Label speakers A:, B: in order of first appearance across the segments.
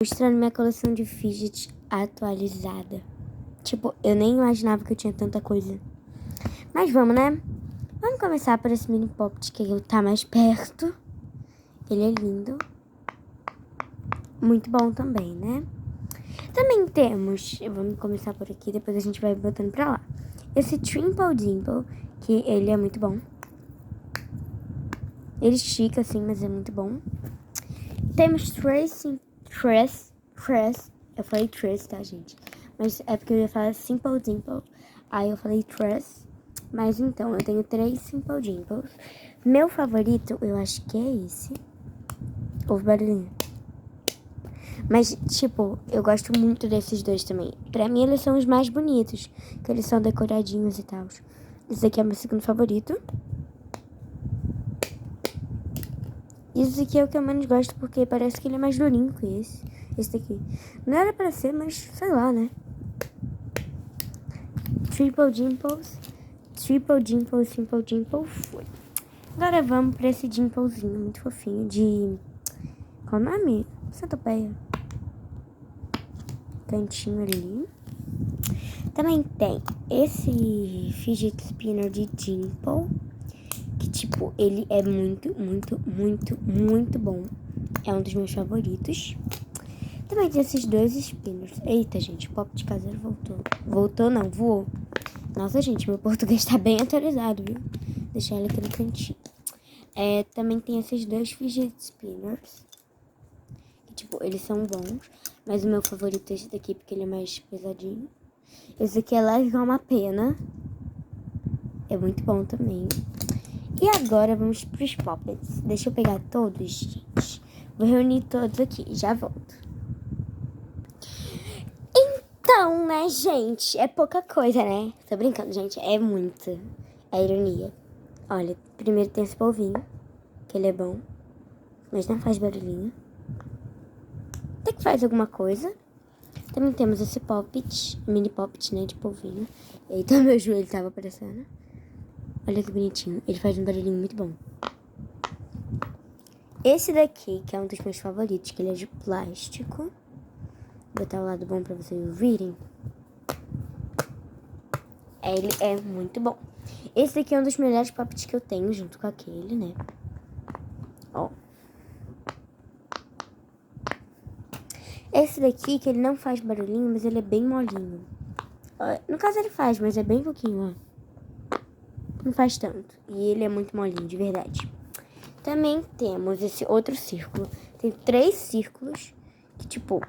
A: Mostrando minha coleção de fidget atualizada. Tipo, eu nem imaginava que eu tinha tanta coisa. Mas vamos, né? Vamos começar por esse mini pocket que tá mais perto. Ele é lindo. Muito bom também, né? Também temos... Vamos começar por aqui, depois a gente vai botando pra lá. Esse Trimple Dimple, que ele é muito bom. Ele estica assim, mas é muito bom. Temos Trace. Eu falei Trace, tá, gente? Mas é porque eu ia falar Simple Dimple. Aí eu falei Trace. Mas então, eu tenho 3 Simple Dimples. Meu favorito, eu acho que é esse. Ouve barulhinho. Mas, tipo, eu gosto muito desses dois também. Pra mim, eles são os mais bonitos. Que eles são decoradinhos e tal. Esse aqui é meu segundo favorito. Esse aqui é o que eu menos gosto, porque parece que ele é mais durinho que esse. Esse daqui. Não era pra ser, mas sei lá, né? Triple Dimples, Simple Dimple, foi. Agora vamos pra esse dimplezinho muito fofinho de... Qual o nome? Centopeia. Cantinho ali. Também tem esse fidget spinner de dimple, que tipo, ele é muito bom. É um dos meus favoritos. Também tem esses dois spinners. Eita, gente, o pop de caseiro voltou. Voltou não, voou. Nossa, gente, meu português tá bem atualizado, viu? Deixar ele aqui no cantinho. Também tem esses dois fidget spinners. Que, tipo, eles são bons. Mas o meu favorito é esse daqui, porque ele é mais pesadinho. Esse aqui é leve como uma pena. É muito bom também. E agora vamos pros poppets. Deixa eu pegar todos, gente. Vou reunir todos aqui, já volto. Então, né, gente? É pouca coisa, né? Tô brincando, gente. É muito. É ironia. Olha, primeiro tem esse polvinho, que ele é bom, mas não faz barulhinho. Até que faz alguma coisa. Também temos esse poppet, mini poppet, né, de polvinho. Eita, meu joelho tava aparecendo. Olha que bonitinho. Ele faz um barulhinho muito bom. Esse daqui, que é um dos meus favoritos, que ele é de plástico. Vou botar o lado bom pra vocês ouvirem. Ele é muito bom. Esse daqui é um dos melhores poppets que eu tenho, junto com aquele, né? Ó. Esse daqui, que ele não faz barulhinho, mas ele é bem molinho. No caso ele faz, mas é bem pouquinho, ó. Não faz tanto. E ele é muito molinho, de verdade. Também temos esse outro círculo. Tem 3 círculos que, tipo,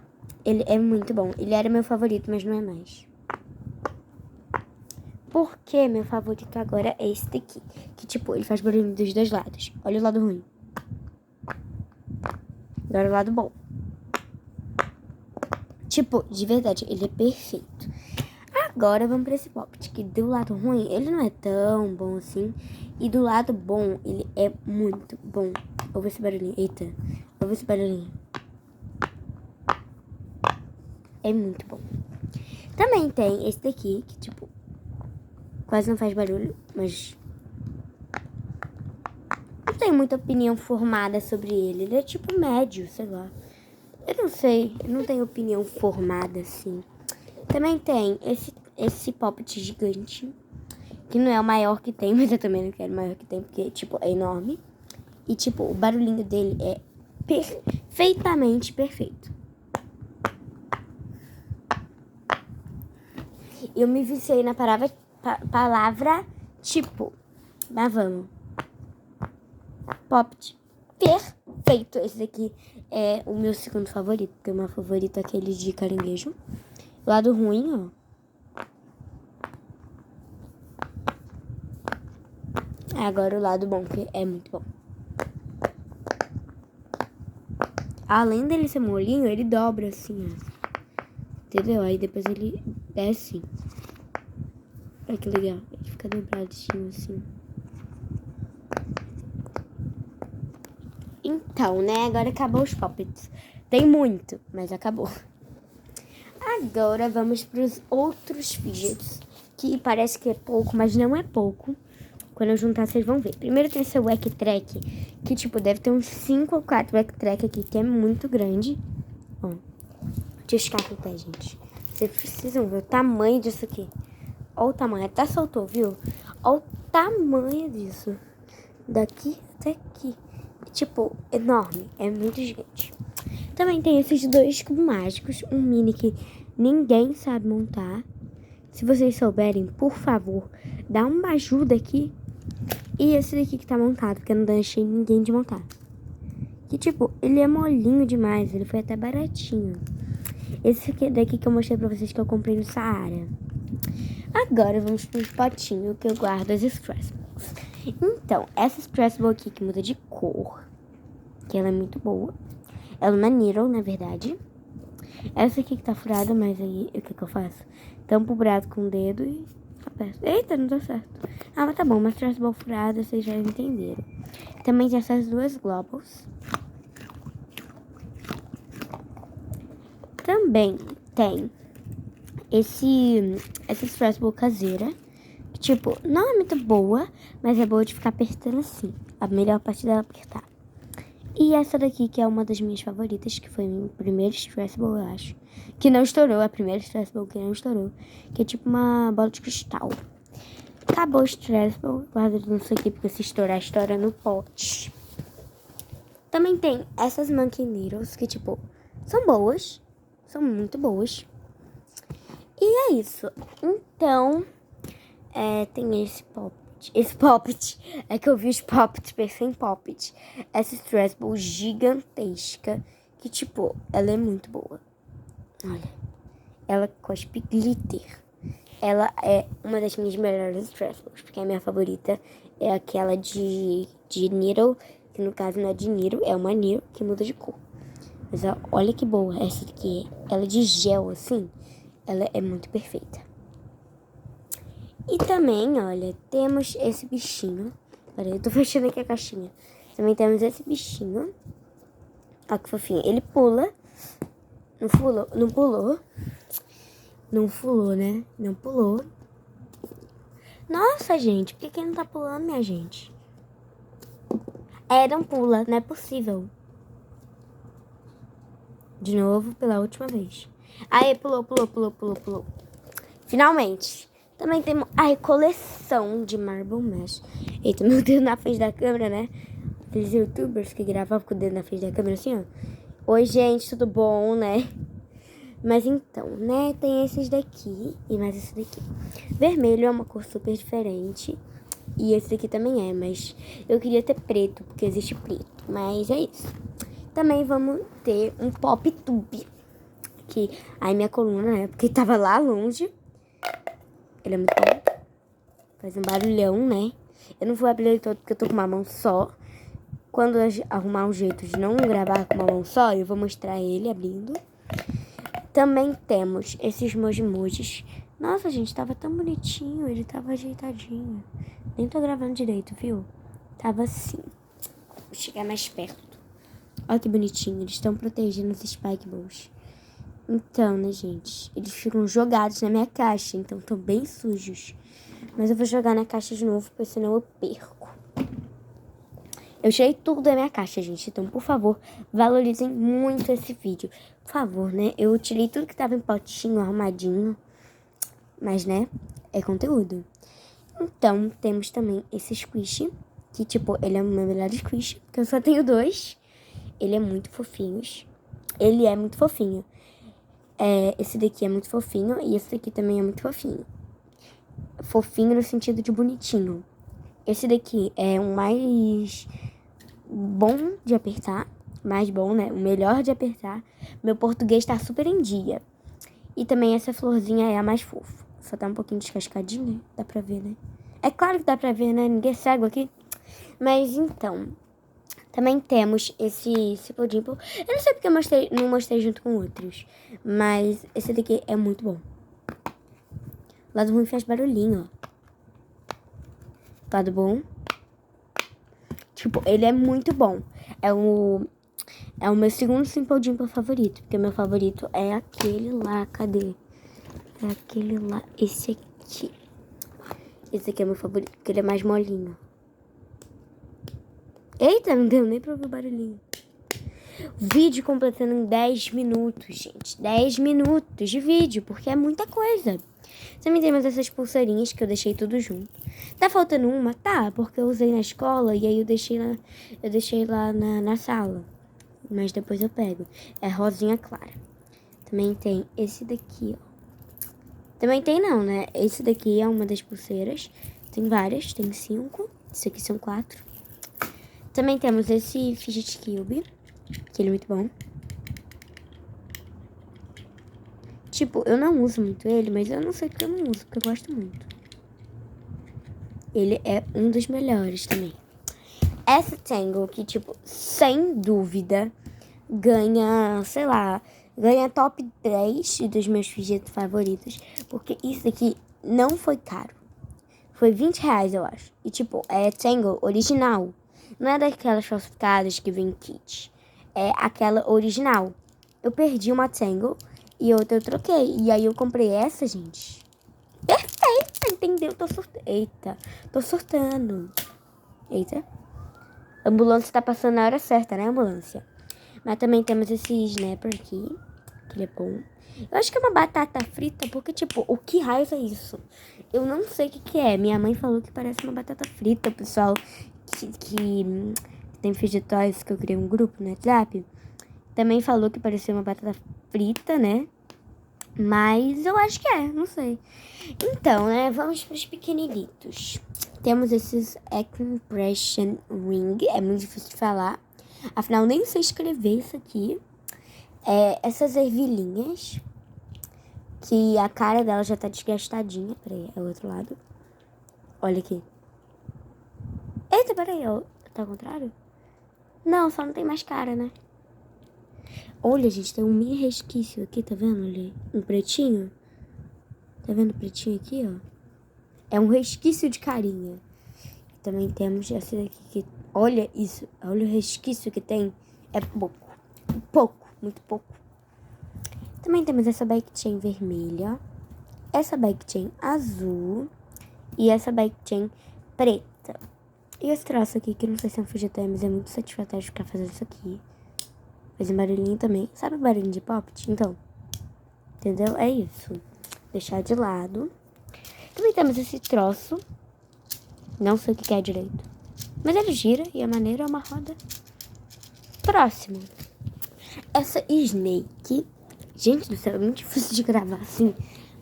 A: ele é muito bom. Ele era meu favorito, mas não é mais. Porque meu favorito agora é esse daqui. Que, tipo, ele faz barulho dos dois lados. Olha o lado ruim. Agora o lado bom. Tipo, de verdade, ele é perfeito. Agora vamos pra esse poppet, que do lado ruim, ele não é tão bom assim. E do lado bom, ele é muito bom. Ouve esse barulhinho. Eita, ouve esse barulhinho. É muito bom. Também tem esse daqui, que tipo, quase não faz barulho, mas... não tenho muita opinião formada sobre ele. Ele é tipo médio, sei lá. Eu não sei, eu não tenho opinião formada assim. Também tem esse poppet gigante, que não é o maior que tem, mas eu também não quero o maior que tem, porque, tipo, é enorme. E, tipo, o barulhinho dele é perfeitamente perfeito. Eu me viciei na palavra tipo. Mas vamos. Poppet perfeito. Esse daqui é o meu segundo favorito, porque o meu favorito é aquele de caranguejo. Lado ruim, ó. Agora o lado bom, que é muito bom. Além dele ser molinho, ele dobra assim, ó. Entendeu? Aí depois ele desce. Olha que legal. Ele fica dobradinho assim. Então, né? Agora acabou os poppets. Tem muito, mas acabou. Agora vamos para os outros fidgets. Que parece que é pouco, mas não é pouco. Quando eu juntar, vocês vão ver. Primeiro tem esse Wack Track, que tipo, deve ter uns 5 ou 4 Wack Track aqui, que é muito grande. Ó, Deixa eu ficar com o pé, gente. Vocês precisam ver o tamanho disso aqui. Olha o tamanho. Até soltou, viu? Olha o tamanho disso. Daqui até aqui. Tipo, enorme. É muito gigante. Também tem esses dois cubos mágicos. Um mini que ninguém sabe montar. Se vocês souberem, por favor, dá uma ajuda aqui. E esse daqui que tá montado, porque eu não deixei ninguém de montar. Que tipo, ele é molinho demais. Ele foi até baratinho. Esse daqui que eu mostrei pra vocês que eu comprei no Saara. Agora vamos pro potinho que eu guardo as Stress Balls. Então, essa Stress Ball aqui que muda de cor. Que ela é muito boa. Ela é uma Needle, na verdade. Essa aqui que tá furada, mas aí o que eu faço? Tampo o buraco com o dedo e aperto. Eita, não deu certo. Ah, mas tá bom, uma Stress Ball furada, vocês já entenderam. Também tem essas duas Globals. Também tem essa Stress Ball caseira. Que, tipo, não é muito boa, mas é boa de ficar apertando assim. A melhor parte dela é apertar. E essa daqui, que é uma das minhas favoritas, que foi o primeiro Stress Ball, eu acho. Que não estourou, a primeira Stress Ball que não estourou. Que é tipo uma bola de cristal. Acabou o Stress Ball. Guarda isso aqui, porque se estourar, estoura no pote. Também tem essas Monkey Needles, que tipo, são boas. São muito boas. E é isso. Então, tem esse Poppet. Esse Poppet. É que eu vi os Poppets, pensei em Poppet. Essa Stress Ball gigantesca. Que, tipo, ela é muito boa. Olha. Ela cospe glitter. Ela é uma das minhas melhores Stress Balls. Porque a minha favorita é aquela de Needle. Que no caso não é de Needle, é uma Needle que muda de cor. Mas ó, olha que boa essa daqui. Ela é de gel, assim. Ela é muito perfeita. E também, olha, temos esse bichinho. Peraí, eu tô fechando aqui a caixinha. Também temos esse bichinho. Olha que fofinho. Ele pula. Não pulou. Não pulou. Não pulou, né? Não pulou. Nossa, gente. Por que ele não tá pulando, minha gente? Não pula. Não é possível. De novo, pela última vez. Aí, pulou. Finalmente. Também temos a coleção de Marble Mash. Eita, meu dedo na frente da câmera, né? Aqueles youtubers que gravavam com o dedo na frente da câmera assim, ó. Oi, gente, tudo bom, né? Mas então, né? Tem esses daqui e mais esse daqui. Vermelho é uma cor super diferente. E esse daqui também é, mas eu queria ter preto, porque existe preto. Mas é isso. Também vamos ter um Pop Tube. Que aí minha coluna, né? Porque tava lá longe. Ele é muito bom. Faz um barulhão, né? Eu não vou abrir ele todo porque eu tô com uma mão só. Quando eu arrumar um jeito de não gravar com uma mão só, eu vou mostrar ele abrindo. Também temos esses mojimojis. Nossa, gente, tava tão bonitinho. Ele tava ajeitadinho. Nem tô gravando direito, viu? Tava assim. Vou chegar mais perto. Olha que bonitinho, eles estão protegendo os Spike Balls. Então, né, gente, eles ficam jogados na minha caixa, então estão bem sujos. Mas eu vou jogar na caixa de novo, porque senão eu perco. Eu tirei tudo da minha caixa, gente, então, por favor, valorizem muito esse vídeo. Por favor, né, eu tirei tudo que tava em potinho, arrumadinho. Mas, né, é conteúdo. Então, temos também esse squish, que, tipo, ele é o meu melhor squish, porque eu só tenho 2. Ele é muito fofinho. Ele é muito fofinho. Esse daqui é muito fofinho e esse daqui também é muito fofinho. Fofinho no sentido de bonitinho. Esse daqui é o mais bom de apertar. Mais bom, né? O melhor de apertar. Meu português tá super em dia. E também essa florzinha é a mais fofa. Só tá um pouquinho descascadinha. Dá pra ver, né? É claro que dá pra ver, né? Ninguém é cego aqui. Mas então... Também temos esse Simple Dimple. Eu não sei porque eu não mostrei junto com outros. Mas esse daqui é muito bom. O lado ruim faz barulhinho, ó. O lado bom. Tipo, ele é muito bom. É o meu segundo Simple Dimple favorito. Porque o meu favorito é aquele lá. Cadê? É aquele lá. Esse aqui. Esse aqui é meu favorito. Porque ele é mais molinho. Eita, não deu nem pra ouvir o barulhinho. Vídeo completando em 10 minutos, gente. 10 minutos de vídeo, porque é muita coisa. Também temos essas pulseirinhas que eu deixei tudo junto. Tá faltando uma? Tá, porque eu usei na escola e aí eu deixei lá na sala. Mas depois eu pego. É rosinha clara. Também tem esse daqui, ó. Também tem não, né? Esse daqui é uma das pulseiras. Tem várias, tem 5. Esse aqui são 4. Também temos esse Fidget Cube, que ele é muito bom. Tipo, eu não uso muito ele, mas eu não sei porque eu não uso, porque eu gosto muito. Ele é um dos melhores também. Essa Tangle, que tipo, sem dúvida, ganha, sei lá, ganha top 3 dos meus fidget favoritos. Porque isso aqui não foi caro. Foi R$20, eu acho. E tipo, é Tangle original. Não é daquelas falsificadas que vem kit. É aquela original. Eu perdi uma Tangle e outra eu troquei. E aí eu comprei essa, gente. Perfeita, entendeu? Eita, tô surtando. Eita. A ambulância tá passando na hora certa, né, ambulância? Mas também temos esse snapper aqui, que ele é bom. Eu acho que é uma batata frita, porque, tipo, o que raio é isso? Eu não sei o que é. Minha mãe falou que parece uma batata frita, o pessoal que tem fidget toys, que eu criei um grupo no WhatsApp, também falou que parecia uma batata frita, né? Mas eu acho que é, não sei. Então, né, vamos para os pequeninitos. Temos esses Expression Ring, é muito difícil de falar. Afinal, nem sei escrever isso aqui. Essas ervilhinhas, que a cara dela já tá desgastadinha. Peraí, é o outro lado. Olha aqui. Eita, peraí, tá ao contrário? Não, só não tem mais cara, né? Olha, gente, tem um mini resquício aqui, tá vendo ali? Um pretinho. Tá vendo o pretinho aqui, ó? É um resquício de carinha. Também temos essa daqui que... Olha isso, olha o resquício que tem. É pouco. Pouco, muito pouco. Também temos essa bike chain vermelha. Essa bike chain azul. E essa bike chain preta. E esse troço aqui, que não sei se é um fidget, mas é muito satisfatório ficar fazendo isso aqui. Faz um barulhinho também. Sabe o barulhinho de poppet? Então, entendeu? É isso. Deixar de lado. Também temos esse troço. Não sei o que é direito. Mas ele gira e a maneira é uma roda. Próximo. Essa Snake. Gente do céu, é muito difícil de gravar assim.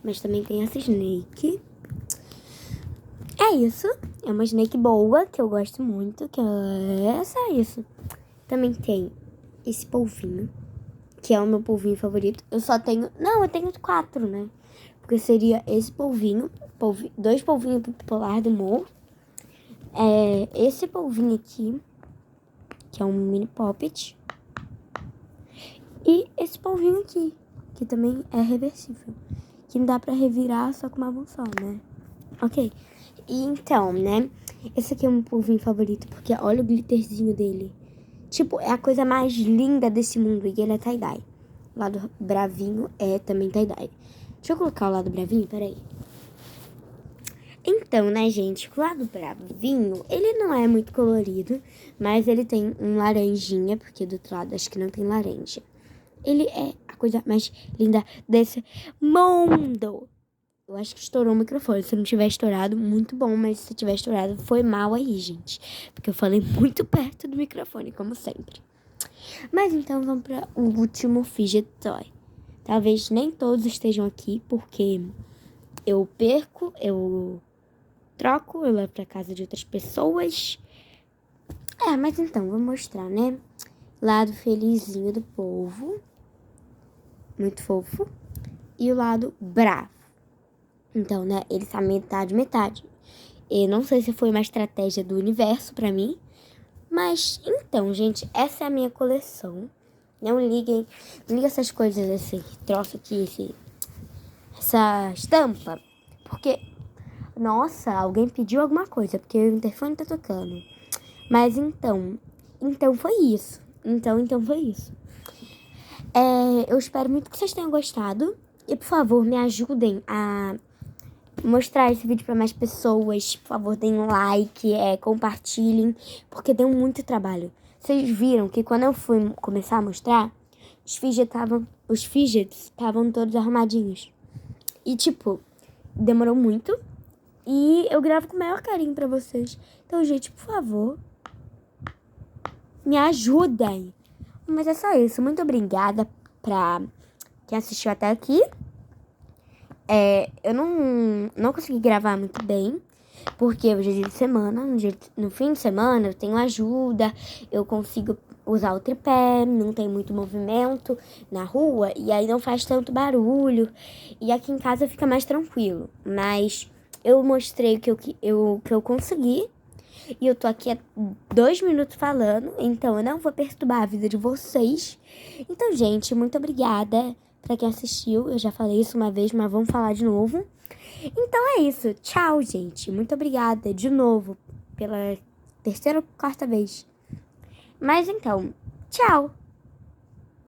A: Mas também tem essa Snake. É isso. É uma Snake boa, que eu gosto muito. Que é só isso. Também tem esse polvinho, que é o meu polvinho favorito. Eu só tenho... Não, eu tenho 4, né? Porque seria esse polvinho. 2 polvinhos polar do Mo. Esse polvinho aqui, que é um mini poppet. E esse polvinho aqui, que também é reversível. Que não dá pra revirar só com uma mão só, né? Ok. E então, né? Esse aqui é o meu polvinho favorito, porque olha o glitterzinho dele. Tipo, é a coisa mais linda desse mundo. E ele é tie-dye. O lado bravinho é também tie-dye. Deixa eu colocar o lado bravinho, peraí. Então, né, gente, o lado bravinho, ele não é muito colorido, mas ele tem um laranjinha, porque do outro lado acho que não tem laranja. Ele é a coisa mais linda desse mundo. Eu acho que estourou o microfone. Se não tiver estourado, muito bom, mas se tiver estourado, foi mal aí, gente. Porque eu falei muito perto do microfone, como sempre. Mas então, vamos para o último fidget toy. Talvez nem todos estejam aqui, porque eu perco, eu troco, eu levo pra casa de outras pessoas. Mas então, vou mostrar, né? Lado felizinho do povo. Muito fofo. E o lado bravo. Então, né? Ele tá metade, metade. Eu não sei se foi uma estratégia do universo pra mim. Mas, então, gente, essa é a minha coleção. Não liguem, não liga essas coisas, esse troço aqui, essa estampa. Porque... Nossa, alguém pediu alguma coisa, porque o interfone tá tocando. Mas então foi isso. Então foi isso. Eu espero muito que vocês tenham gostado. E, por favor, me ajudem a mostrar esse vídeo para mais pessoas. Por favor, deem um like, compartilhem, porque deu muito trabalho. Vocês viram que quando eu fui começar a mostrar, os fidgets estavam todos arrumadinhos. E, tipo, demorou muito. E eu gravo com o maior carinho pra vocês. Então, gente, por favor, me ajudem. Mas é só isso. Muito obrigada pra quem assistiu até aqui. Eu não consegui gravar muito bem, porque hoje é dia de semana. No fim de semana eu tenho ajuda, eu consigo usar o tripé, não tem muito movimento na rua, e aí não faz tanto barulho. E aqui em casa fica mais tranquilo. Mas eu mostrei que eu consegui. E eu tô aqui há 2 minutos falando, então eu não vou perturbar a vida de vocês. Então, gente, muito obrigada pra quem assistiu. Eu já falei isso uma vez, mas vamos falar de novo. Então é isso. Tchau, gente. Muito obrigada de novo pela terceira ou quarta vez. Mas então, tchau.